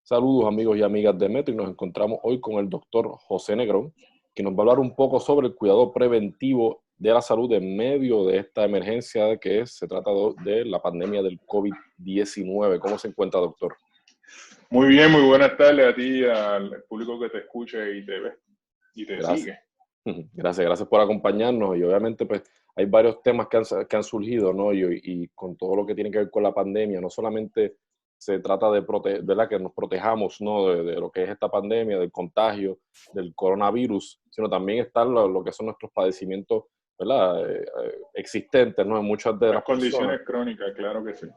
Saludos amigos y amigas de Metro y nos encontramos hoy con el doctor José Negrón, que nos va a hablar un poco sobre el cuidado preventivo de la salud en medio de esta emergencia se trata de la pandemia del COVID-19. ¿Cómo se encuentra, doctor? Muy bien, muy buenas tardes a ti, al público que te escucha y te ve y te Gracias. sigue. Gracias por acompañarnos y obviamente pues hay varios temas que han surgido, ¿no? Y con todo lo que tiene que ver con la pandemia, no solamente se trata de ¿verdad? Que nos protejamos, ¿no? De lo que es esta pandemia, del contagio, del coronavirus, sino también está lo que son nuestros padecimientos, ¿verdad? Existentes, ¿no? En muchas de Las las personas. condiciones crónicas, claro que sí.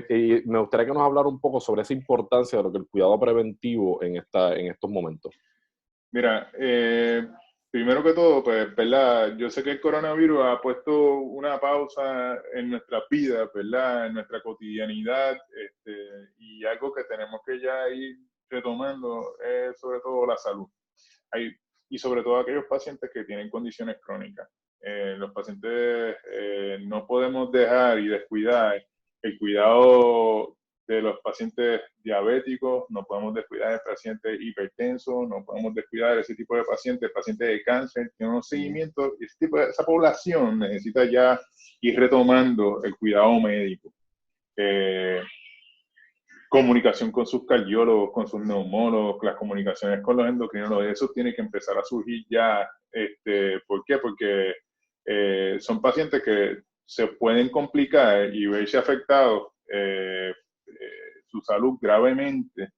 Y me gustaría que nos hablara un poco sobre esa importancia de lo que el cuidado preventivo en estos momentos. Mira, primero que todo, pues, ¿verdad? Yo sé que el coronavirus ha puesto una pausa en nuestra vida, ¿verdad? En nuestra cotidianidad, y algo que tenemos que ya ir retomando es sobre todo la salud. Y sobre todo aquellos pacientes que tienen condiciones crónicas. Los pacientes no podemos dejar y descuidar el cuidado de los pacientes diabéticos, no podemos descuidar el paciente hipertenso, no podemos descuidar ese tipo de pacientes de cáncer, tienen unos seguimientos, y esa población necesita ya ir retomando el cuidado médico. Comunicación con sus cardiólogos, con sus neumólogos, las comunicaciones con los endocrinólogos, eso tiene que empezar a surgir ya. ¿Por qué? Porque son pacientes que se pueden complicar y verse afectados su salud gravemente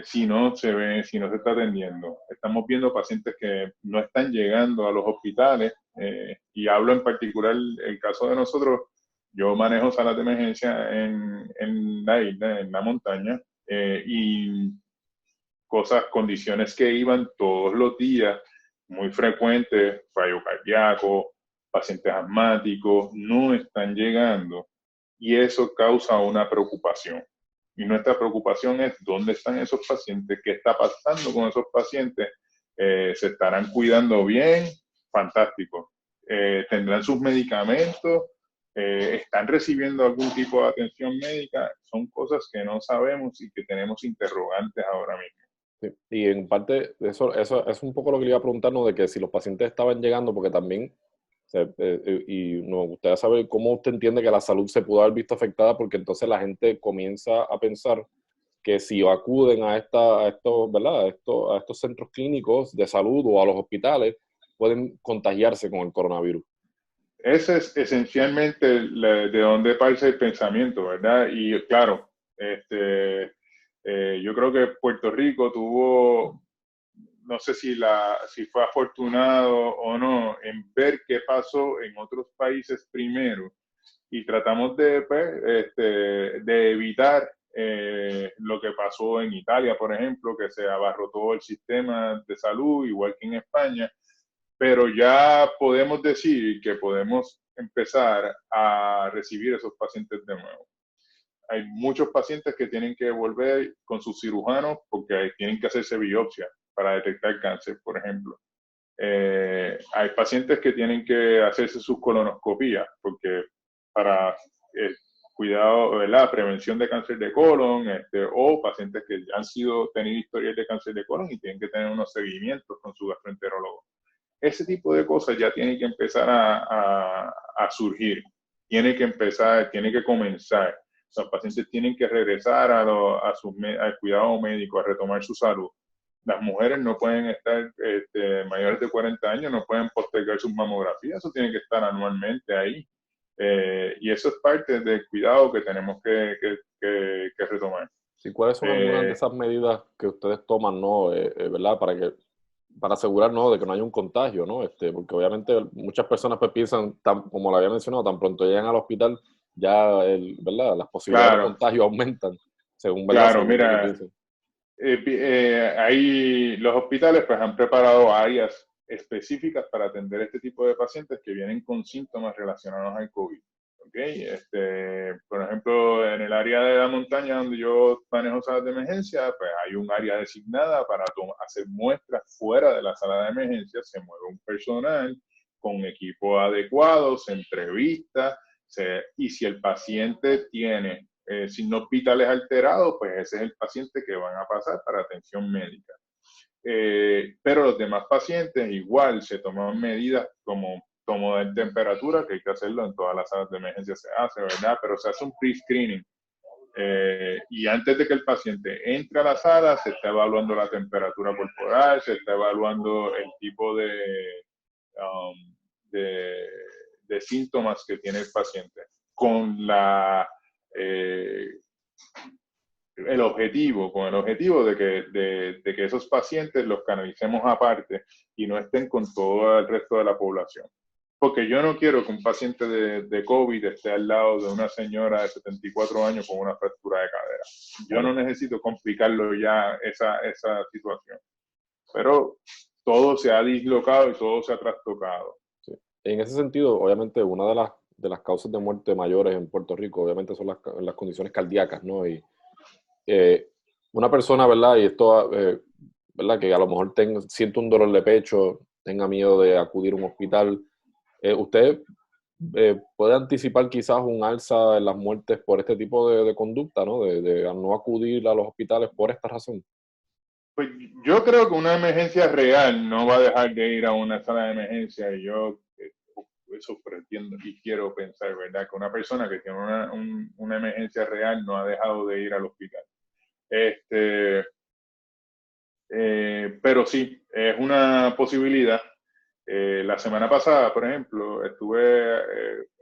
si no se está atendiendo. Estamos viendo pacientes que no están llegando a los hospitales y hablo en particular el caso de nosotros. Yo manejo salas de emergencia en la isla, en la montaña, y condiciones que iban todos los días, muy frecuentes, fallo cardíaco, pacientes asmáticos, no están llegando y eso causa una preocupación. Y nuestra preocupación es dónde están esos pacientes, qué está pasando con esos pacientes, se estarán cuidando bien, fantástico, tendrán sus medicamentos, están recibiendo algún tipo de atención médica, son cosas que no sabemos y que tenemos interrogantes ahora mismo. Sí. Y en parte, eso es un poco lo que le iba a preguntar, ¿no? De que si los pacientes estaban llegando, porque también, y nos gustaría saber cómo usted entiende que la salud se pudo haber visto afectada, porque entonces la gente comienza a pensar que si acuden ¿verdad? A estos centros clínicos de salud o a los hospitales, pueden contagiarse con el coronavirus. Ese es esencialmente de donde parte el pensamiento, ¿verdad? Y claro, yo creo que Puerto Rico tuvo, no sé si fue afortunado o no, en ver qué pasó en otros países primero y tratamos de evitar lo que pasó en Italia, por ejemplo, que se abarrotó el sistema de salud, igual que en España, pero ya podemos decir que podemos empezar a recibir esos pacientes de nuevo. Hay muchos pacientes que tienen que volver con sus cirujanos porque tienen que hacerse biopsia para detectar cáncer, por ejemplo. Hay pacientes que tienen que hacerse sus colonoscopías porque para cuidado, ¿verdad? Prevención de cáncer de colon, o pacientes que han tenido historias de cáncer de colon y tienen que tener unos seguimientos con su gastroenterólogo. Ese tipo de cosas ya tiene que empezar a surgir, tiene que comenzar. Los pacientes tienen que regresar al cuidado médico, a retomar su salud. Las mujeres no pueden estar mayores de 40 años, no pueden postergar sus mamografías, eso tiene que estar anualmente ahí. Y eso es parte del cuidado que tenemos que retomar. ¿Y cuáles son algunas de esas medidas que ustedes toman, ¿no? ¿Verdad? Para asegurar, ¿no? De que no haya un contagio, ¿no? Porque obviamente muchas personas pues piensan, como lo había mencionado, tan pronto llegan al hospital, ya, ¿verdad? Las posibilidades de Claro, contagio aumentan, según, ¿verdad? claro, Según lo que mira, piensen. ahí los hospitales pues han preparado áreas específicas para atender este tipo de pacientes que vienen con síntomas relacionados al COVID. ¿Okay? Por ejemplo, en el área de la montaña donde yo manejo salas de emergencia, pues hay un área designada para hacer muestras fuera de la sala de emergencia, se mueve un personal con equipo adecuado, se entrevista, y si el paciente tiene signos vitales alterados, pues ese es el paciente que van a pasar para atención médica. Pero los demás pacientes igual se toman medidas como tomo de temperatura, que hay que hacerlo en todas las salas de emergencia se hace, ¿verdad? Pero se hace un pre-screening. Y antes de que el paciente entre a la sala, se está evaluando la temperatura corporal, se está evaluando el tipo um, de, de síntomas que tiene el paciente, con el objetivo de que esos pacientes los canalicemos aparte y no estén con todo el resto de la población. Porque yo no quiero que un paciente de COVID esté al lado de una señora de 74 años con una fractura de cadera. Yo no necesito complicarlo ya esa situación. Pero todo se ha dislocado y todo se ha trastocado. Sí. En ese sentido, obviamente, una de las causas de muerte mayores en Puerto Rico, obviamente, son las condiciones cardíacas, ¿no? Y una persona, ¿verdad? Y esto, ¿verdad? Que a lo mejor siente un dolor de pecho, tenga miedo de acudir a un hospital. ¿Usted puede anticipar quizás un alza en las muertes por este tipo de conducta, ¿no? De no acudir a los hospitales por esta razón? Pues yo creo que una emergencia real no va a dejar de ir a una sala de emergencia y yo eso pretendo y quiero pensar, ¿verdad? Que una persona que tiene una emergencia real no ha dejado de ir al hospital. Pero sí, es una posibilidad. La semana pasada, por ejemplo, estuve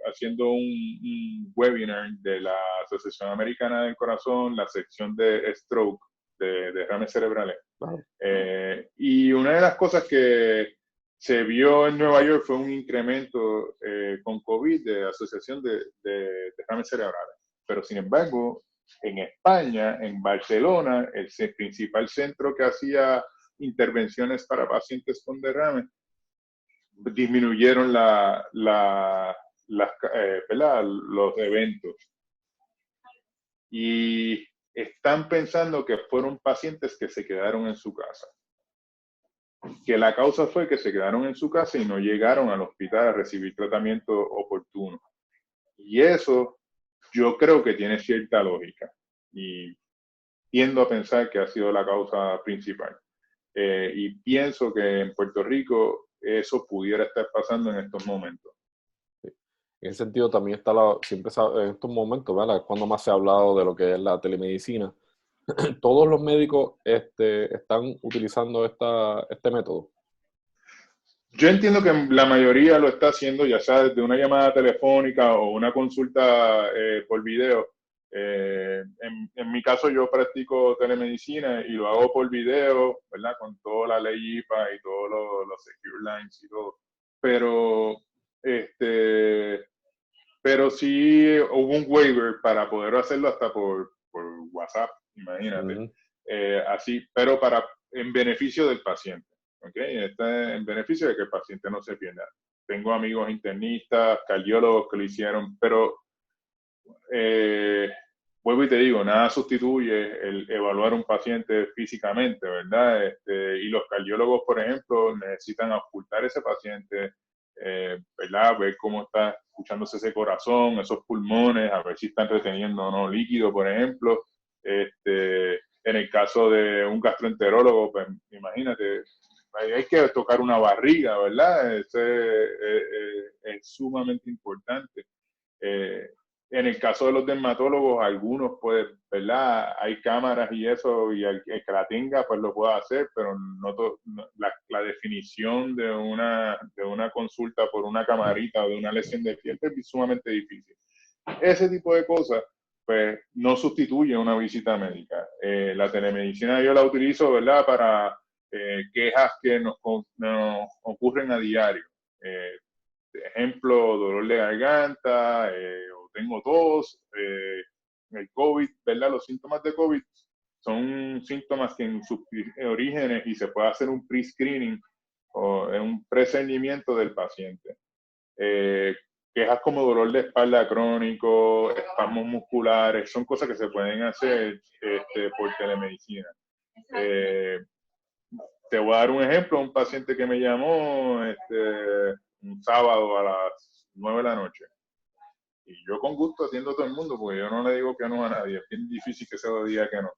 haciendo un webinar de la Asociación Americana del Corazón, la sección de stroke, de derrames cerebrales. Claro. Y una de las cosas que se vio en Nueva York fue un incremento con COVID de asociación de derrames cerebrales. Pero sin embargo, en España, en Barcelona, el principal centro que hacía intervenciones para pacientes con derrame, disminuyeron los eventos. Y están pensando que fueron pacientes que se quedaron en su casa. Que la causa fue que se quedaron en su casa y no llegaron al hospital a recibir tratamiento oportuno. Y eso yo creo que tiene cierta lógica. Y tiendo a pensar que ha sido la causa principal. Y pienso que en Puerto Rico eso pudiera estar pasando en estos momentos. En ese sentido también está siempre en estos momentos, ¿verdad? Es cuando más se ha hablado de lo que es la telemedicina. Todos los médicos están utilizando este método. Yo entiendo que la mayoría lo está haciendo, ya sea desde una llamada telefónica o una consulta por video. En mi caso yo practico telemedicina y lo hago por video, ¿verdad? Con toda la ley IPA y todos los secure lines y todo. Pero sí hubo un waiver para poder hacerlo hasta por WhatsApp, imagínate. Así, pero en beneficio del paciente. ¿Okay? Está en beneficio de que el paciente no se pierda. Tengo amigos internistas, cardiólogos que lo hicieron, pero vuelvo y te digo, nada sustituye el evaluar un paciente físicamente, ¿verdad? Y los cardiólogos, por ejemplo, necesitan ocultar ese paciente, ¿verdad? Ver cómo está escuchándose ese corazón, esos pulmones, a ver si están reteniendo o no líquido, por ejemplo. En el caso de un gastroenterólogo, pues imagínate, hay que tocar una barriga, ¿verdad? Es sumamente importante. En el caso de los dermatólogos, algunos, pues, ¿verdad? Hay cámaras y eso, y el que la tenga, pues lo puede hacer, pero la definición de una consulta por una camarita o de una lesión de piel es sumamente difícil. Ese tipo de cosas, pues, no sustituye una visita médica. La telemedicina yo la utilizo, ¿verdad? Para quejas que nos ocurren a diario. Ejemplo, dolor de garganta, o tengo tos, el COVID, ¿verdad? Los síntomas de COVID son síntomas que en sus orígenes y se puede hacer un pre-screening o un preseñimiento del paciente. Quejas como dolor de espalda crónico, espasmos musculares, son cosas que se pueden hacer por telemedicina. Te voy a dar un ejemplo, un paciente que me llamó un sábado a las 9 de la noche. Y yo con gusto atiendo a todo el mundo, porque yo no le digo que no a nadie, es bien difícil que se lo diga que no.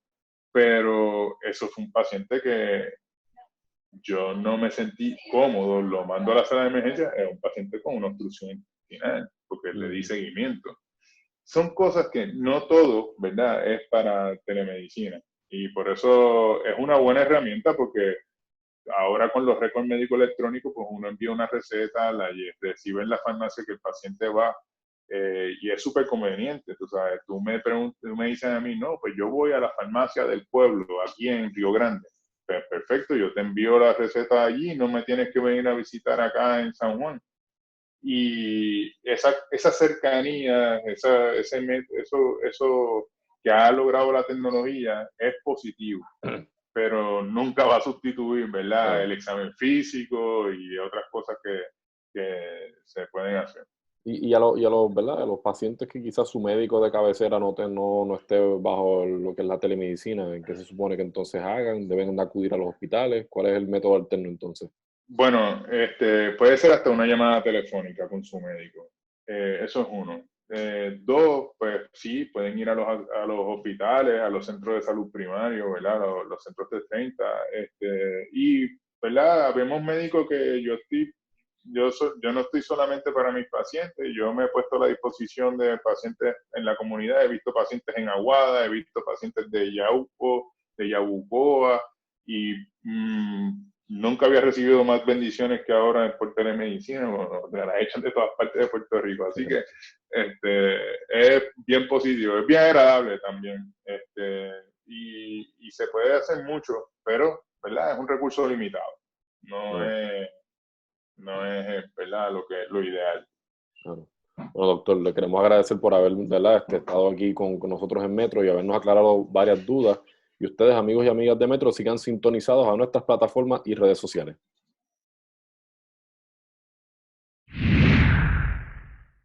Pero eso fue un paciente que yo no me sentí cómodo, lo mando a la sala de emergencia, es un paciente con una obstrucción intestinal, porque le di seguimiento. Son cosas que no todo, ¿verdad?, es para telemedicina. Y por eso es una buena herramienta, porque ahora con los récords médicos electrónicos, pues uno envía una receta, la recibe en la farmacia que el paciente va, y es súper conveniente. Tú sabes, tú me dices a mí, no, pues yo voy a la farmacia del pueblo, aquí en Río Grande. Pues perfecto, yo te envío la receta allí, no me tienes que venir a visitar acá en San Juan. Y esa cercanía, eso que ha logrado la tecnología es positivo, pero nunca va a sustituir, ¿verdad?, el examen físico y otras cosas que se pueden hacer. Y a los, ¿verdad?, a los pacientes que quizás su médico de cabecera no esté bajo lo que es la telemedicina, ¿en qué se supone que entonces hagan? ¿Deben de acudir a los hospitales? ¿Cuál es el método alterno entonces? Bueno, puede ser hasta una llamada telefónica con su médico. Eso es uno. Dos, pues sí, pueden ir a los hospitales, a los centros de salud primarios, ¿verdad? Los centros de 30. Y, ¿verdad? Vemos médicos que yo no estoy solamente para mis pacientes, yo me he puesto a la disposición de pacientes en la comunidad, he visto pacientes en Aguada, he visto pacientes de Yauco, de Yabucoa, y nunca había recibido más bendiciones que ahora por telemedicina, bueno, me las echan de todas partes de Puerto Rico, así que es bien positivo, es bien agradable también, y se puede hacer mucho, pero, ¿verdad?, es un recurso limitado, no es, ¿verdad?, lo ideal. Claro. Bueno, doctor, le queremos agradecer por haber, ¿verdad?, estado aquí con nosotros en Metro y habernos aclarado varias dudas. Y ustedes, amigos y amigas de Metro, sigan sintonizados a nuestras plataformas y redes sociales.